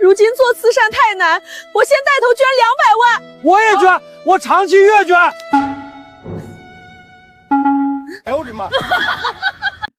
如今做慈善太难，我先带头捐200万。我也捐，我长期月捐。哎呦我的妈！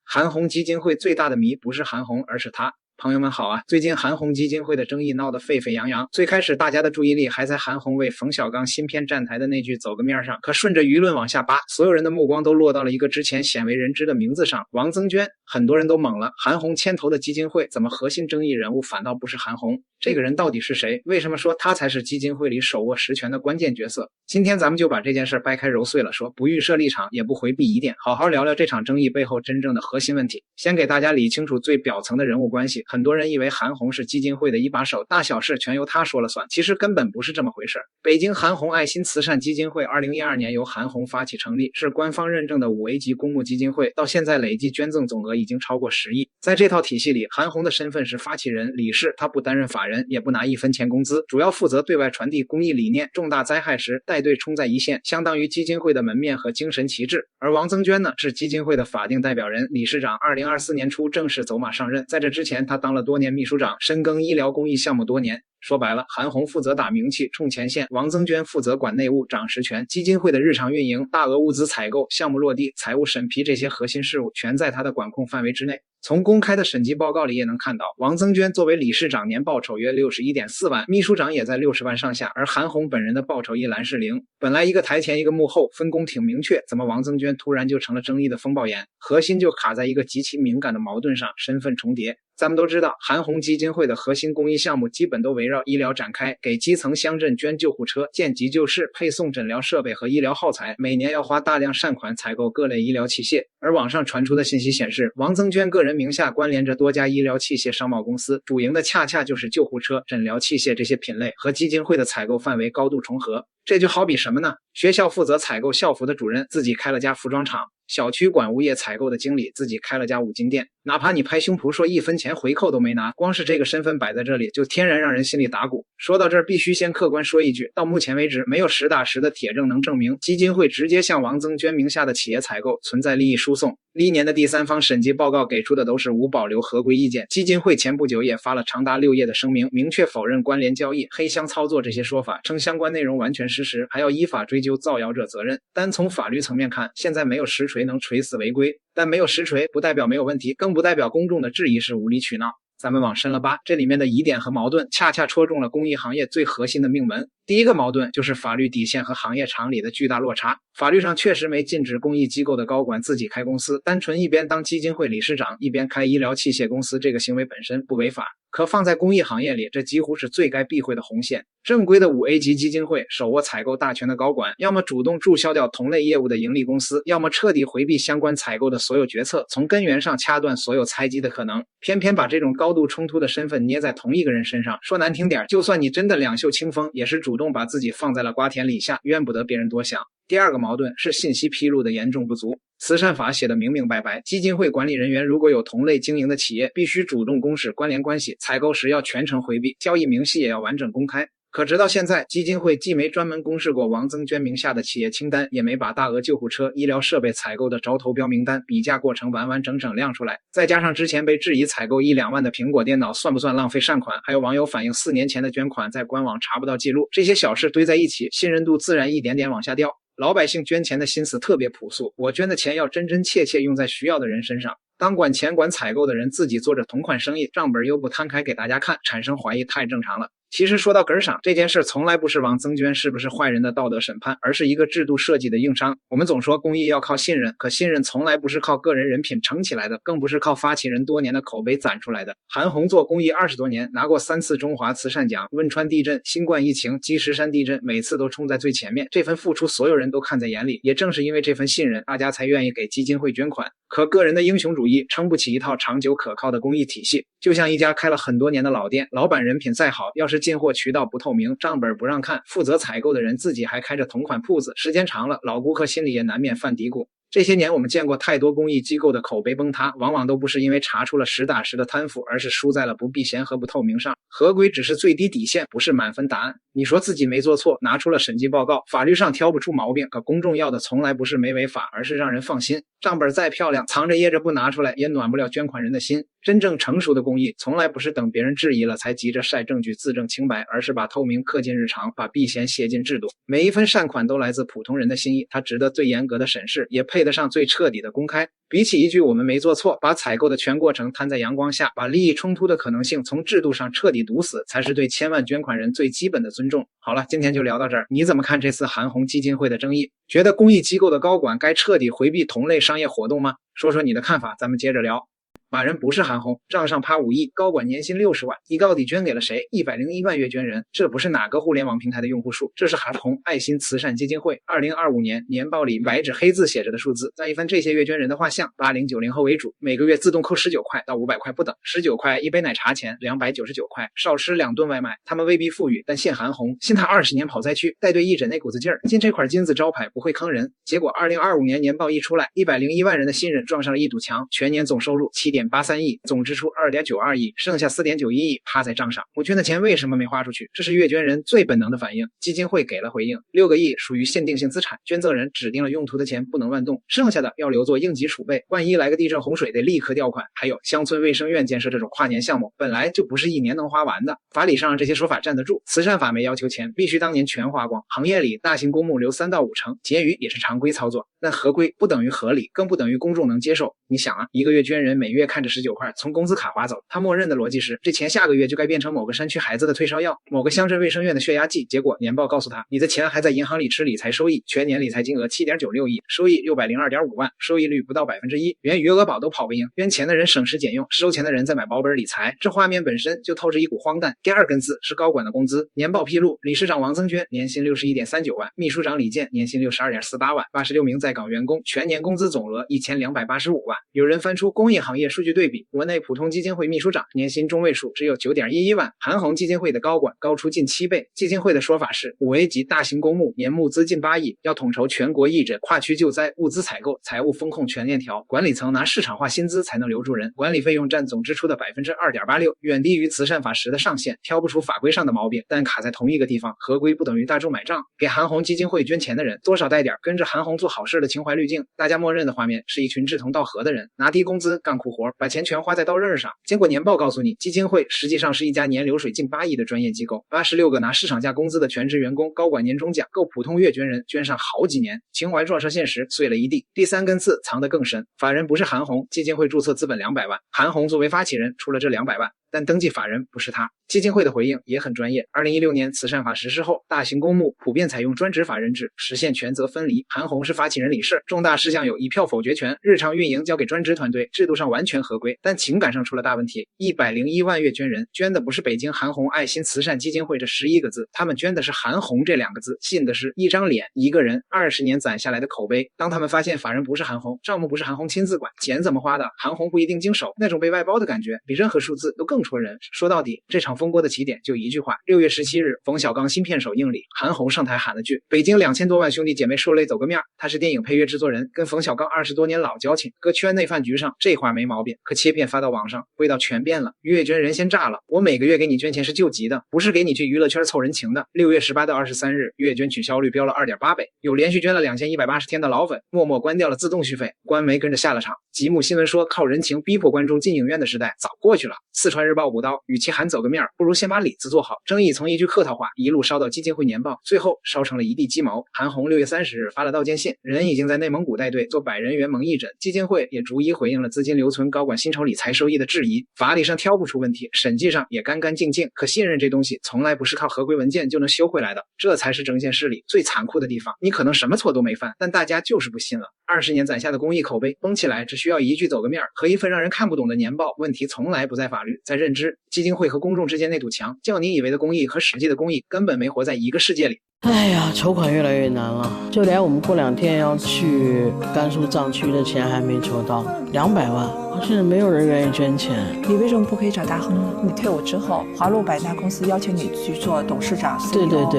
韩红基金会最大的谜不是韩红，而是他。朋友们好啊！最近韩红基金会的争议闹得沸沸扬扬。最开始大家的注意力还在韩红为冯小刚新片站台的那句走个面上，可顺着舆论往下扒，所有人的目光都落到了一个之前鲜为人知的名字上——王增娟。很多人都懵了，韩红牵头的基金会怎么核心争议人物反倒不是韩红？这个人到底是谁？为什么说他才是基金会里手握实权的关键角色？今天咱们就把这件事掰开揉碎了说，不预设立场，也不回避疑点，好好聊聊这场争议背后真正的核心问题。先给大家理清楚最表层的人物关系。很多人以为韩红是基金会的一把手，大小事全由他说了算，其实根本不是这么回事。北京韩红爱心慈善基金会2012年由韩红发起成立，是官方认证的5A 级公募基金会，到现在累计捐赠总额已经超过10亿。在这套体系里，韩红的身份是发起人、理事，他不担任法人，也不拿1分钱工资，主要负责对外传递公益理念，重大灾害时带队冲在一线，相当于基金会的门面和精神旗帜。而王增娟呢，是基金会的法定代表人、理事长，2024年初正式走马上任。在这之前，他当了多年秘书长，深耕医疗公益项目多年。说白了，韩红负责打名气冲前线，王增娟负责管内务掌实权，基金会的日常运营、大额物资采购、项目落地、财务审批这些核心事务全在他的管控范围之内。从公开的审计报告里也能看到，王增娟作为理事长年报酬约61.4万，秘书长也在60万上下，而韩红本人的报酬一栏是0。本来一个台前一个幕后，分工挺明确，怎么王增娟突然就成了争议的风暴眼？核心就卡在一个极其敏感的矛盾上，身份重叠。咱们都知道，韩红基金会的核心公益项目基本都围绕医疗展开，给基层乡镇捐救护车、建急救室、配送诊疗设备和医疗耗材，每年要花大量善款采购各类医疗器械。而网上传出的信息显示，王增娟个人名下关联着多家医疗器械商贸公司，主营的恰恰就是救护车、诊疗器械这些品类，和基金会的采购范围高度重合。这就好比什么呢？学校负责采购校服的主任自己开了家服装厂，小区管物业采购的经理自己开了家五金店。哪怕你拍胸脯说1分钱回扣都没拿，光是这个身份摆在这里，就天然让人心里打鼓。说到这儿，必须先客观说一句，到目前为止，没有实打实的铁证能证明基金会直接向王增娟名下的企业采购存在利益输送。历年的第三方审计报告给出的都是无保留合规意见，基金会前不久也发了长达6页的声明，明确否认关联交易、黑箱操作这些说法，称相关内容完全事实，还要依法追究造谣者责任。单从法律层面看，现在没有实锤能锤死违规，但没有实锤不代表没有问题，更不代表公众的质疑是无理取闹。咱们往深了扒，这里面的疑点和矛盾恰恰戳中了公益行业最核心的命门。第一个矛盾就是法律底线和行业常理的巨大落差。法律上确实没禁止公益机构的高管自己开公司，单纯一边当基金会理事长一边开医疗器械公司，这个行为本身不违法。可放在公益行业里，这几乎是最该避讳的红线。正规的5A 级基金会手握采购大权的高管，要么主动注销掉同类业务的盈利公司，要么彻底回避相关采购的所有决策，从根源上掐断所有猜忌的可能。偏偏把这种高度冲突的身份捏在同一个人身上，说难听点，就算你真的两袖清风，也是主动把自己放在了瓜田李下，怨不得别人多想。第二个矛盾是信息披露的严重不足。慈善法写的明明白白，基金会管理人员如果有同类经营的企业，必须主动公示关联关系，采购时要全程回避，交易明细也要完整公开。可直到现在，基金会既没专门公示过王增娟名下的企业清单，也没把大额救护车、医疗设备采购的招投标名单、比价过程完完整整亮出来。再加上之前被质疑采购1-2万的苹果电脑算不算浪费善款，还有网友反映4年前的捐款在官网查不到记录，这些小事堆在一起，信任度自然一点点往下掉。老百姓捐钱的心思特别朴素，我捐的钱要真真切切用在需要的人身上。当管钱管采购的人自己做着同款生意，账本又不摊开给大家看，产生怀疑太正常了。其实说到根上，这件事从来不是王增娟是不是坏人的道德审判，而是一个制度设计的硬伤。我们总说公益要靠信任，可信任从来不是靠个人人品撑起来的，更不是靠发起人多年的口碑攒出来的。韩红做公益20多年，拿过3次中华慈善奖，汶川地震、新冠疫情、积石山地震，每次都冲在最前面，这份付出所有人都看在眼里，也正是因为这份信任，大家才愿意给基金会捐款。可个人的英雄主义撑不起一套长久可靠的公益体系，就像一家开了很多年的老店，老板人品再好，要是进货渠道不透明，账本不让看，负责采购的人自己还开着同款铺子，时间长了，老顾客心里也难免犯嘀咕。这些年我们见过太多公益机构的口碑崩塌，往往都不是因为查出了实打实的贪腐，而是输在了不避嫌和不透明上。合规只是最低底线，不是满分答案。你说自己没做错，拿出了审计报告，法律上挑不出毛病，可公众要的从来不是没违法，而是让人放心。账本再漂亮，藏着掖着不拿出来，也暖不了捐款人的心。真正成熟的公益从来不是等别人质疑了才急着晒证据自证清白，而是把透明刻进日常，把避嫌写进制度。每一分善款都来自普通人的心意，它值得最严格的审视，也配得上最彻底的公开。比起一句我们没做错，把采购的全过程摊在阳光下，把利益冲突的可能性从制度上彻底堵死，才是对千万捐款人最基本的尊重。好了，今天就聊到这儿，你怎么看这次韩红基金会的争议？觉得公益机构的高管该彻底回避同类商业活动吗？说说你的看法，咱们接着聊。法人不是韩红，账上趴5亿，高管年薪60万，你到底捐给了谁？101万月捐人，这不是哪个互联网平台的用户数，这是韩红爱心慈善基金会2025年年报里白纸黑字写着的数字。再一翻这些月捐人的画像，80、90后为主，每个月自动扣19块到500块不等，19块一杯奶茶钱，299块少吃2顿外卖。他们未必富裕，但现韩红，信他20年跑灾区，带队义诊那股子劲儿，进这块金字招牌不会坑人。结果2025年年报一出来，101万人的新人撞上了一堵墙，全年总收入7.83亿，总支出2.92亿，剩下4.91亿趴在账上。我捐的钱为什么没花出去？这是月捐人最本能的反应。基金会给了回应，6个亿属于限定性资产，捐赠人指定了用途的钱不能乱动，剩下的要留作应急储备，万一来个地震洪水得立刻调款。还有乡村卫生院建设这种跨年项目，本来就不是1年能花完的，法理上这些说法站得住。慈善法没要求钱必须当年全花光，行业里大型公募留3到5成，结余也是常规操作，但合规不等于合理，更不等于公众能接受。你想啊，一个月捐人每月看着19块从工资卡划走，他默认的逻辑是这钱下个月就该变成某个山区孩子的退烧药，某个乡镇卫生院的血压计。结果年报告诉他，你的钱还在银行里吃理财收益，全年理财金额7.96亿，收益602.5万，收益率不到1%，连余额宝都跑不赢。捐钱的人省吃俭用，收钱的人在买保本理财，这画面本身就透着一股荒诞。第二根字是高管的工资，年报披露，理事长王增娟年薪61.39万，秘书长李健年薪62.48万，86名在岗员工全年工资总额1285万。有人翻出公益行业数据对比，国内普通基金会秘书长年薪中位数只有9.11万，韩红基金会的高管高出近7倍。基金会的说法是5A 级大型公募，年募资近8亿，要统筹全国义诊、跨区救灾、物资采购、财务风控全链条，管理层拿市场化薪资才能留住人，管理费用占总支出的2.86%，远低于慈善法10的上限，挑不出法规上的毛病，但卡在同一个地方，合规不等于大众买账。给韩红基金会捐钱的人多少带点跟着韩红做好事的情怀滤镜，大家默认的画面是一群志同道合的人，拿低工资干苦活，把钱全花在刀刃上。结果年报告诉你，基金会实际上是一家年流水近8亿的专业机构，86个拿市场价工资的全职员工，高管年终奖够普通月捐人捐上好几年，情怀撞上现实，碎了一地。第3根刺藏得更深，法人不是韩红，基金会注册资本200万，韩红作为发起人出了这200万，但登记法人不是他。基金会的回应也很专业。2016年慈善法实施后，大型公募普遍采用专职法人制，实现权责分离。韩红是发起人理事，重大事项有1票否决权，日常运营交给专职团队，制度上完全合规，但情感上出了大问题。101万月捐人，捐的不是北京韩红爱心慈善基金会这11个字，他们捐的是韩红这2个字，信的是一张脸一个人20年攒下来的口碑。当他们发现法人不是韩红，账目不是韩红亲自管，钱怎么花的韩红不一定经手，那种被外包的感觉比任何数字都更戳人。说到底，这场风波的起点就一句话：6月17日，冯小刚新片首映礼，韩红上台喊了句北京2000多万兄弟姐妹受累走个面。他是电影配乐制作人，跟冯小刚20多年老交情，搁圈内饭局上这话没毛病，可切片发到网上，味道全变了。月捐人先炸了，我每个月给你捐钱是救急的，不是给你去娱乐圈凑人情的。6月18到23日，月捐取消率飙了2.8倍，有连续捐了2180天的老粉默默关掉了自动续费，官媒跟着下了场。极目新闻说靠人情逼迫观众进影院的时代早过去了。四川日报补刀，与其喊走个面，不如先把里子做好。争议从一句客套话一路烧到基金会年报，最后烧成了一地鸡毛。韩红6月30日发了道歉信，人已经在内蒙古带队做100人员蒙义诊，基金会也逐一回应了资金留存高管薪酬理财收益的质疑。法理上挑不出问题，审计上也干干净净，可信任这东西从来不是靠合规文件就能修回来的，这才是整件事里最残酷的地方。你可能什么错都没犯，但大家就是不信了。20年攒下的公益口碑崩起来，只需要一句走个面和一份让人看不懂的年报。问题从来不在法律，在认知。基金会和公众之间那堵墙，叫你以为的公益和实际的公益根本没活在一个世界里。哎呀，筹款越来越难了，就连我们过2天要去甘肃藏区的钱还没筹到，200万，现在没有人愿意捐钱。你为什么不可以找大亨呢？你退伍之后，华路百大公司邀请你去做董事长 CEO。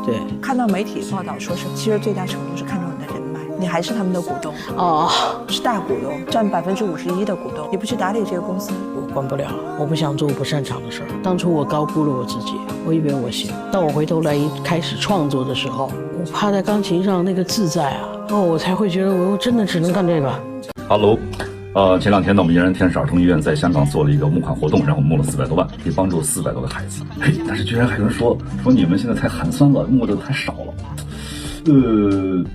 对，看到媒体报道说是，其实最大程度是看中你的人脉，你还是他们的股东是大股东，占51%的股东，你不去打理这个公司，我管不了，我不想做我不擅长的事儿。当初我高估了我自己，我以为我行，当我回头来一开始创作的时候，我趴在钢琴上那个自在啊，我才会觉得我真的只能干这个。Hello，前2天呢，我们嫣然天使儿童医院在香港做了一个募款活动，然后募了400多万，可以帮助400多个孩子。但是居然还有人说你们现在太寒酸了，募的太少了。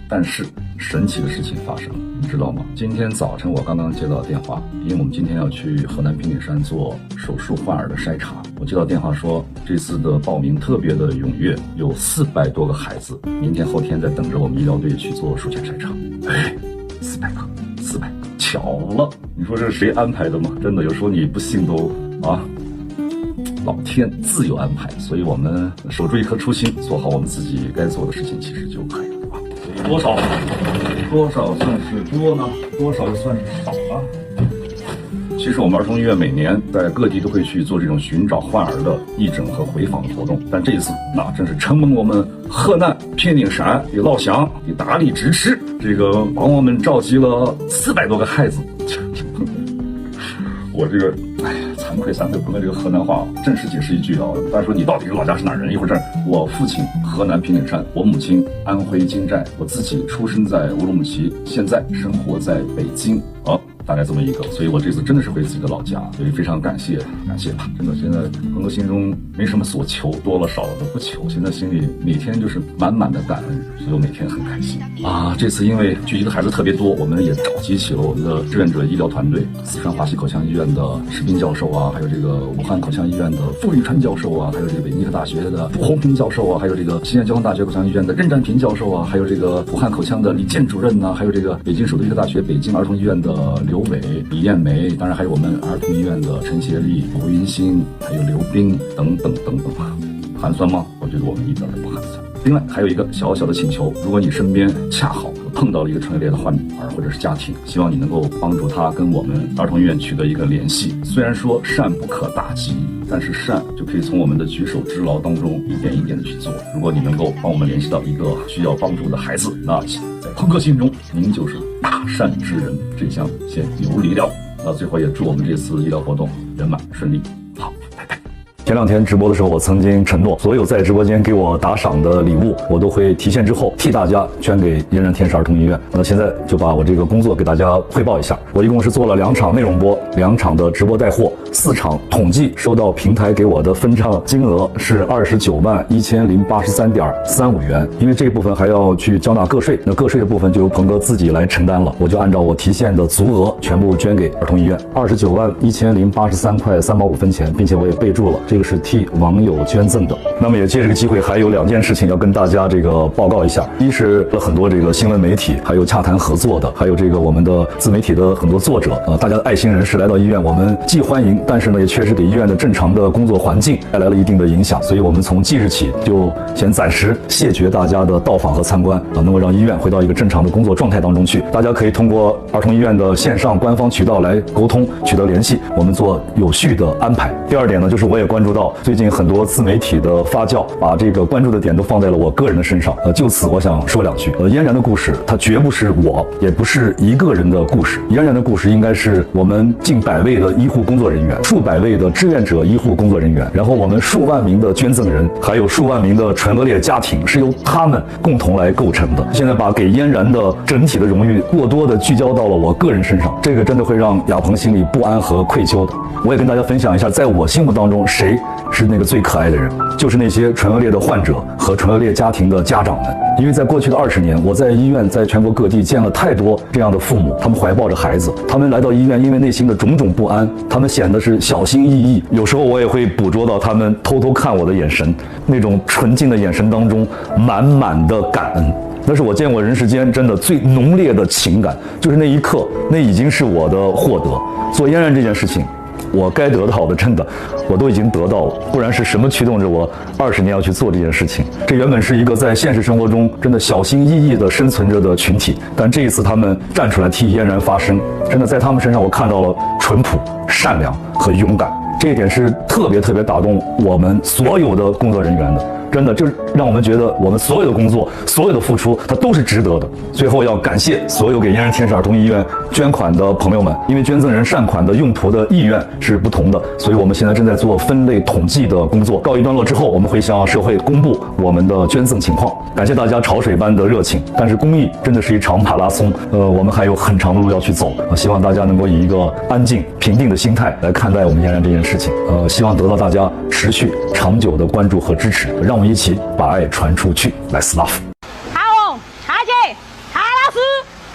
但是神奇的事情发生了，你知道吗？今天早晨我刚刚接到电话，因为我们今天要去河南平顶山做手术患儿的筛查，我接到电话说这次的报名特别的踊跃，有400多个孩子，明天后天在等着我们医疗队去做术前筛查。400个，巧了，你说这是谁安排的吗？真的有时候你不信都老天自有安排，所以我们守住一颗初心，做好我们自己该做的事情，其实就可以了，对吧？多少算是多呢？多少又算是少呢？其实我们儿童医院每年在各地都会去做这种寻找患儿的义诊和回访的活动，但这一次那真是承蒙我们河南平顶山的老乡的大力支持，这个帮我们召集了400多个孩子。我这个惭愧3个不会这个河南话，正式解释一句大家说你到底是老家是哪人？一会儿我父亲河南平顶山，我母亲安徽金寨，我自己出生在乌鲁木齐，现在生活在北京大概这么一个，所以我这次真的是回自己的老家，所以非常感谢吧，真的现在更多心中没什么所求，多了少了都不求，现在心里每天就是满满的感恩，所以我每天很开心这次因为聚集的孩子特别多，我们也召集起了我们的志愿者医疗团队，四川华西口腔医院的石斌教授还有这个武汉口腔医院的傅玉川教授还有这个北京医科大学的傅红平教授还有这个西安交通大学口腔医院的任占平教授还有这个武汉口腔的李健主任还有这个北京首都医科大学北京儿童医院的刘伟、李艳梅，当然还有我们儿童医院的陈协丽、吴云欣，还有刘冰等等，寒酸吗？我觉得我们一点都不寒酸。另外还有一个小小的请求，如果你身边恰好碰到了一个唇腭裂的患儿或者是家庭，希望你能够帮助他跟我们儿童医院取得一个联系。虽然说善不可大积，但是善就可以从我们的举手之劳当中一点一点的去做。如果你能够帮我们联系到一个需要帮助的孩子，那在朋克心中您就是大善之人，这项先有礼了。那最后也祝我们这次医疗活动圆满顺利。好，拜拜。前2天直播的时候，我曾经承诺，所有在直播间给我打赏的礼物，我都会提现之后替大家捐给嫣然天使儿童医院。那现在就把我这个工作给大家汇报一下。我一共是做了2场内容播，2场的直播带货，4场统计收到平台给我的分账金额是291083.35元。因为这一部分还要去交纳个税，那个税的部分就由鹏哥自己来承担了，我就按照我提现的足额全部捐给儿童医院，291083.35块，并且我也备注了。这个是替网友捐赠的。那么也借这个机会，还有2件事情要跟大家这个报告一下。一是很多这个新闻媒体，还有洽谈合作的，还有这个我们的自媒体的很多作者大家的爱心人士来到医院，我们既欢迎，但是呢也确实给医院的正常的工作环境带来了一定的影响。所以我们从即日起就先暂时谢绝大家的到访和参观能够让医院回到一个正常的工作状态当中去。大家可以通过儿童医院的线上官方渠道来沟通，取得联系，我们做有序的安排。第2点呢，就是我也关注到最近很多自媒体的发酵，把这个关注的点都放在了我个人的身上。就此我想说2句。嫣然的故事，它绝不是我，也不是一个人的故事。嫣然的故事应该是我们近100位的医护工作人员，数百位的志愿者医护工作人员，然后我们数万名的捐赠人，还有数万名的唇腭裂家庭，是由他们共同来构成的。现在把给嫣然的整体的荣誉过多的聚焦到了我个人身上，这个真的会让亚鹏心里不安和愧疚的。我也跟大家分享一下，在我心目当中，谁是那个最可爱的人，就是那些唇腭裂的患者和唇腭裂家庭的家长们。因为在过去的20年，我在医院在全国各地见了太多这样的父母，他们怀抱着孩子，他们来到医院，因为内心的种种不安，他们显得是小心翼翼。有时候我也会捕捉到他们偷偷看我的眼神，那种纯净的眼神当中满满的感恩。那是我见过人世间真的最浓烈的情感，就是那一刻，那已经是我的获得。做嫣然这件事情，我该得到的真的我都已经得到了，不然是什么驱动着我20年要去做这件事情？这原本是一个在现实生活中真的小心翼翼的生存着的群体，但这一次他们站出来替嫣然发声，真的在他们身上我看到了淳朴、善良和勇敢，这一点是特别打动我们所有的工作人员的。真的就是让我们觉得我们所有的工作、所有的付出，它都是值得的。最后要感谢所有给嫣然天使儿童医院捐款的朋友们，因为捐赠人善款的用途的意愿是不同的，所以我们现在正在做分类统计的工作。告一段落之后，我们会向社会公布我们的捐赠情况。感谢大家潮水般的热情，但是公益真的是一场马拉松，我们还有很长的路要去走。希望大家能够以一个安静、平定的心态来看待我们嫣然这件事情。希望得到大家持续、长久的关注和支持，让我们一起把爱传出去。Let's love。韩红、韩姐、韩老师，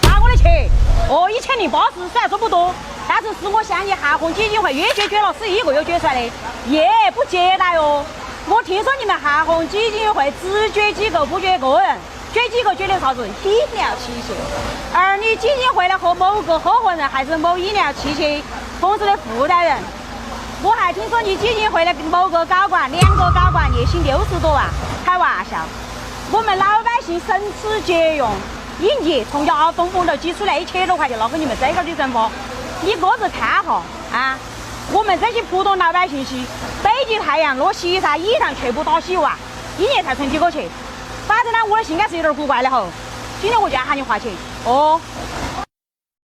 拿我的钱。1080虽然说不多，但是是我向你韩红基金会月捐了11个月捐出来的，也不接待哦。我听说你们韩红基金会只捐机构不捐个人，捐机构捐的啥子医疗器械，而你基金会的和某个合伙人还是某医疗器械公司的负债人。我还听说你基金会的某个高管，2个高管年薪60多万，开玩笑。我们老百姓省吃俭用，一年从牙缝缝头挤出来1000多块就拿给你们这个的政府，你各自看哈啊！我们这些普通老百姓些，北极太阳落西山，以上全部打洗完，1年才存几个钱。反正呢，我的心肝是有点古怪的吼。今天我就要喊你花钱哦。